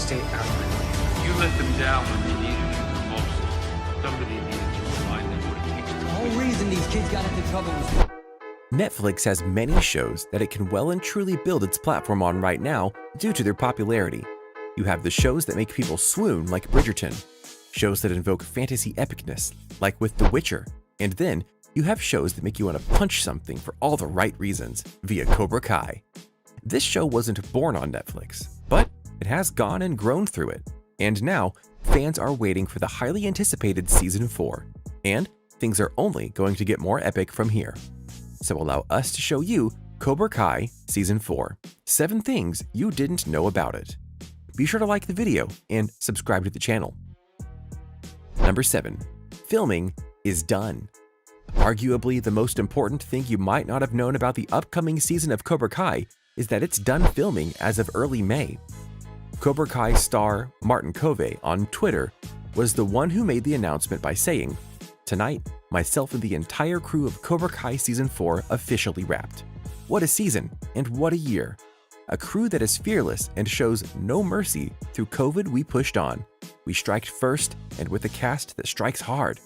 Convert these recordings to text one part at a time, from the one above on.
stay out of my way. You let them down when they needed you the most. Somebody needed to remind them what it takes to The whole reason these kids got into trouble was... Netflix has many shows that it can well and truly build its platform on right now due to their popularity. You have the shows that make people swoon like Bridgerton, shows that invoke fantasy epicness like with The Witcher, and then you have shows that make you want to punch something for all the right reasons via Cobra Kai. This show wasn't born on Netflix, but it has gone and grown through it, and now fans are waiting for the highly anticipated Season 4, and things are only going to get more epic from here. So allow us to show you Cobra Kai Season 4, 7 things you didn't know about it. Be sure to like the video and subscribe to the channel. Number 7. Filming is done. Arguably the most important thing you might not have known about the upcoming season of Cobra Kai is that it's done filming as of early May. Cobra Kai star Martin Covey on Twitter was the one who made the announcement by saying, "Tonight, myself and the entire crew of Cobra Kai Season 4 officially wrapped. What a season, and what a year. A crew that is fearless and shows no mercy. Through COVID, we pushed on. We striked first, and with a cast that strikes hard.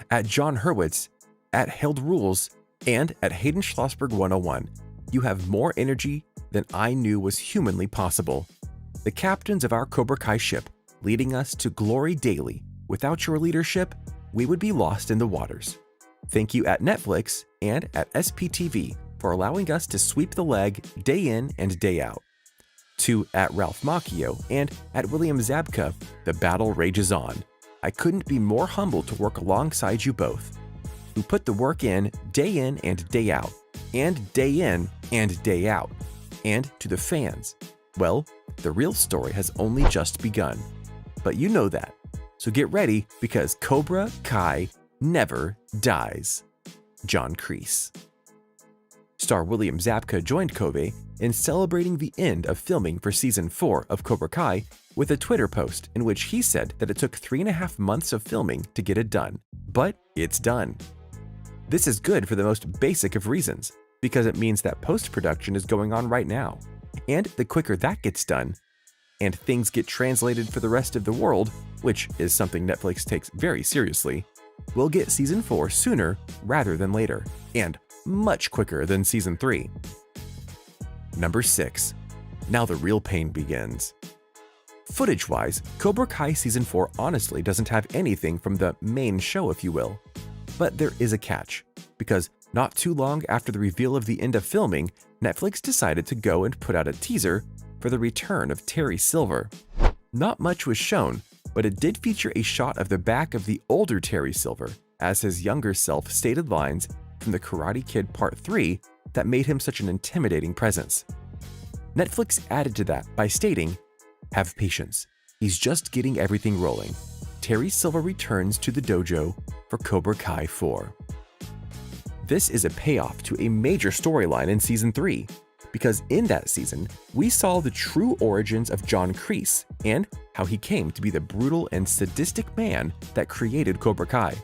At John Hurwitz, at Held Rules, and at Hayden Schlossberg 101, you have more energy than I knew was humanly possible. The captains of our Cobra Kai ship, leading us to glory daily. Without your leadership, we would be lost in the waters. Thank you at Netflix and at SPTV for allowing us to sweep the leg day in and day out. To at Ralph Macchio and at William Zabka, the battle rages on. I couldn't be more humbled to work alongside you both, who put the work in and day out, and day in and day out. And to the fans, well, the real story has only just begun. But you know that, so get ready because Cobra Kai never dies. John Kreese. Star William Zabka joined Covey in celebrating the end of filming for Season 4 of Cobra Kai with a Twitter post in which he said that it took 3.5 months of filming to get it done, but it's done. This is good for the most basic of reasons, because it means that post-production is going on right now, and the quicker that gets done, and things get translated for the rest of the world, which is something Netflix takes very seriously, we'll get Season 4 sooner rather than later, and much quicker than Season 3. Number 6. Now the real pain begins. Footage-wise, Cobra Kai Season 4 honestly doesn't have anything from the main show, if you will. But there is a catch, because not too long after the reveal of the end of filming, Netflix decided to go and put out a teaser for the return of Terry Silver. Not much was shown, but it did feature a shot of the back of the older Terry Silver, as his younger self stated lines from The Karate Kid Part 3 that made him such an intimidating presence. Netflix added to that by stating, "Have patience, he's just getting everything rolling. Terry Silver returns to the dojo for Cobra Kai 4. This is a payoff to a major storyline in Season 3, because in that season, we saw the true origins of John Kreese and how he came to be the brutal and sadistic man that created Cobra Kai.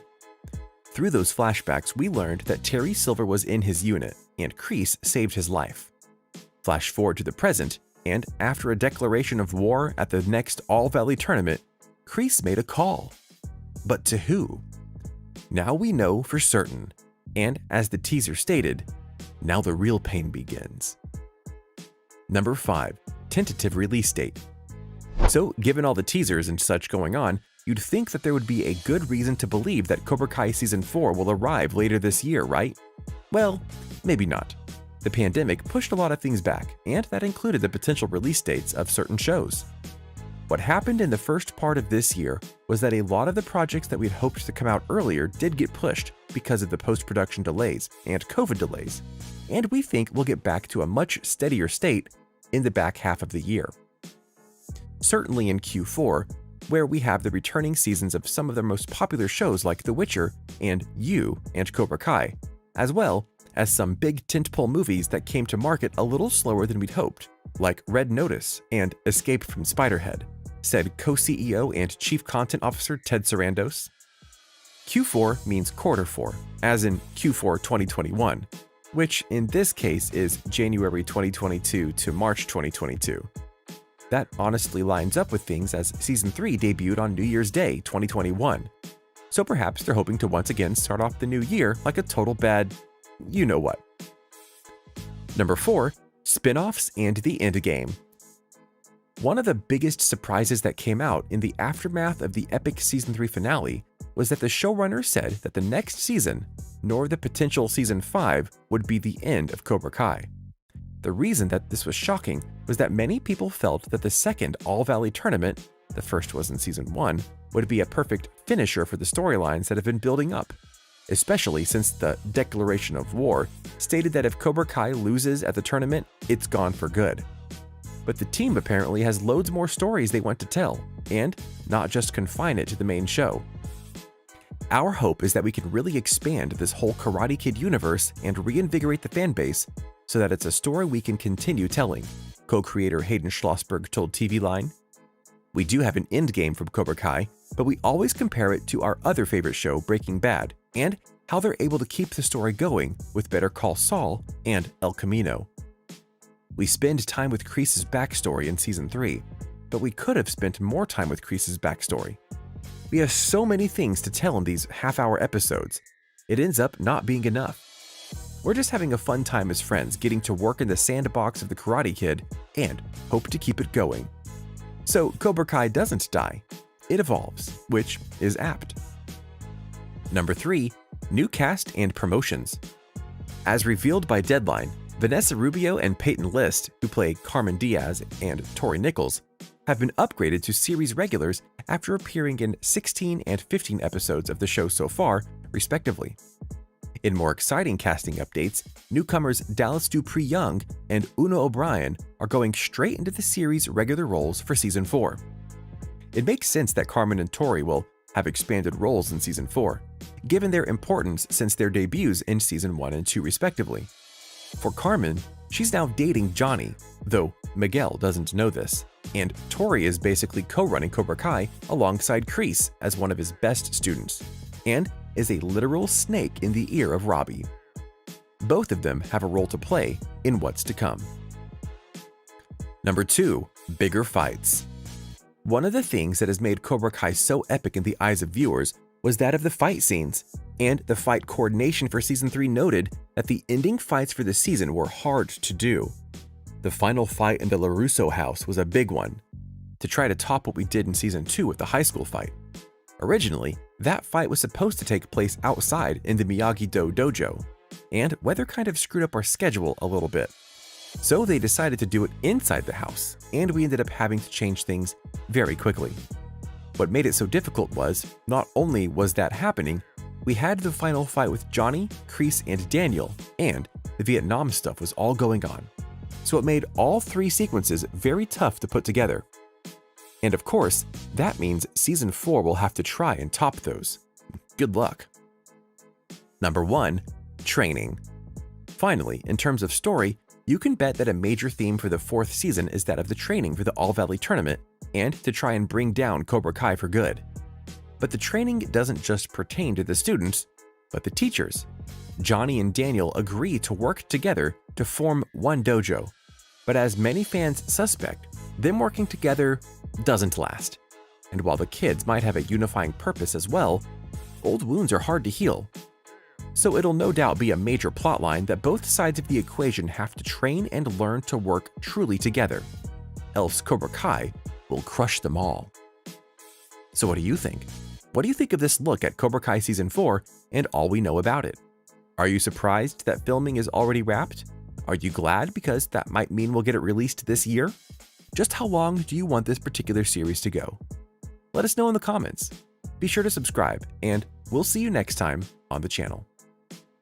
Through those flashbacks, we learned that Terry Silver was in his unit, and Kreese saved his life. Flash forward to the present, and after a declaration of war at the next All-Valley tournament, Kreese made a call. But to who? Now we know for certain, and as the teaser stated, now the real pain begins. Number 5. Tentative release date. So, given all the teasers and such going on, you'd think that there would be a good reason to believe that Cobra Kai Season 4 will arrive later this year, right? Well, maybe not. The pandemic pushed a lot of things back, and that included the potential release dates of certain shows. What happened in the first part of this year was that a lot of the projects that we'd hoped to come out earlier did get pushed because of the post-production delays and COVID delays, and we think we'll get back to a much steadier state in the back half of the year. Certainly in Q4, where we have the returning seasons of some of the most popular shows like The Witcher and You and Cobra Kai, as well as some big tentpole movies that came to market a little slower than we'd hoped, like Red Notice and Escape from Spiderhead, said co-CEO and Chief Content Officer Ted Sarandos. Q4 means quarter 4, as in Q4 2021, which in this case is January 2022 to March 2022. that honestly lines up with things as Season 3 debuted on New Year's Day 2021. So perhaps they're hoping to once again start off the new year like a total bad you-know-what. Number 4. Spinoffs and the Endgame. One of the biggest surprises that came out in the aftermath of the epic Season 3 finale was that the showrunner said that the next season, nor the potential Season 5, would be the end of Cobra Kai. The reason that this was shocking was that many people felt that the second All-Valley tournament, the first was in Season 1, would be a perfect finisher for the storylines that have been building up, especially since the declaration of war stated that if Cobra Kai loses at the tournament, it's gone for good. But the team apparently has loads more stories they want to tell, and not just confine it to the main show. Our hope is that we can really expand this whole Karate Kid universe and reinvigorate the fanbase so that it's a story we can continue telling, co-creator Hayden Schlossberg told TV Line. We do have an endgame from Cobra Kai, but we always compare it to our other favorite show, Breaking Bad, and how they're able to keep the story going with Better Call Saul and El Camino. We spend time with Kreese's backstory in Season 3, but we could have spent more time with Kreese's backstory. We have so many things to tell in these half-hour episodes, it ends up not being enough. We're just having a fun time as friends getting to work in the sandbox of the Karate Kid and hope to keep it going. So Cobra Kai doesn't die, it evolves, which is apt. Number 3. New cast and promotions. As revealed by Deadline, Vanessa Rubio and Peyton List, who play Carmen Diaz and Tori Nichols, have been upgraded to series regulars after appearing in 16 and 15 episodes of the show so far, respectively. In more exciting casting updates, newcomers Dallas Dupree Young and Una O'Brien are going straight into the series' regular roles for Season 4. It makes sense that Carmen and Tori will have expanded roles in Season 4, given their importance since their debuts in Season 1 and 2 respectively. For Carmen, she's now dating Johnny, though Miguel doesn't know this, and Tori is basically co-running Cobra Kai alongside Kreese as one of his best students, and is a literal snake in the ear of Robbie. Both of them have a role to play in what's to come. Number 2. Bigger fights. One of the things that has made Cobra Kai so epic in the eyes of viewers was that of the fight scenes, and the fight coordination for Season 3 noted that the ending fights for the season were hard to do. The final fight in the LaRusso house was a big one, to try to top what we did in Season 2 with the high school fight. Originally, that fight was supposed to take place outside in the Miyagi-Do dojo, and weather kind of screwed up our schedule a little bit. So they decided to do it inside the house, and we ended up having to change things very quickly. What made it so difficult was, not only was that happening, we had the final fight with Johnny, Kreese, and Daniel, and the Vietnam stuff was all going on. So it made all 3 sequences very tough to put together. And of course, that means Season 4 will have to try and top those. Good luck. Number 1. Training. Finally, in terms of story, you can bet that a major theme for the 4th season is that of the training for the All-Valley tournament and to try and bring down Cobra Kai for good. But the training doesn't just pertain to the students, but the teachers. Johnny and Daniel agree to work together to form one dojo, but as many fans suspect, them working together doesn't last. And while the kids might have a unifying purpose as well, old wounds are hard to heal. So it'll no doubt be a major plotline that both sides of the equation have to train and learn to work truly together, else Cobra Kai will crush them all. So what do you think? What do you think of this look at Cobra Kai Season 4 and all we know about it? Are you surprised that filming is already wrapped? Are you glad because that might mean we'll get it released this year? Just how long do you want this particular series to go? Let us know in the comments. Be sure to subscribe, and we'll see you next time on the channel.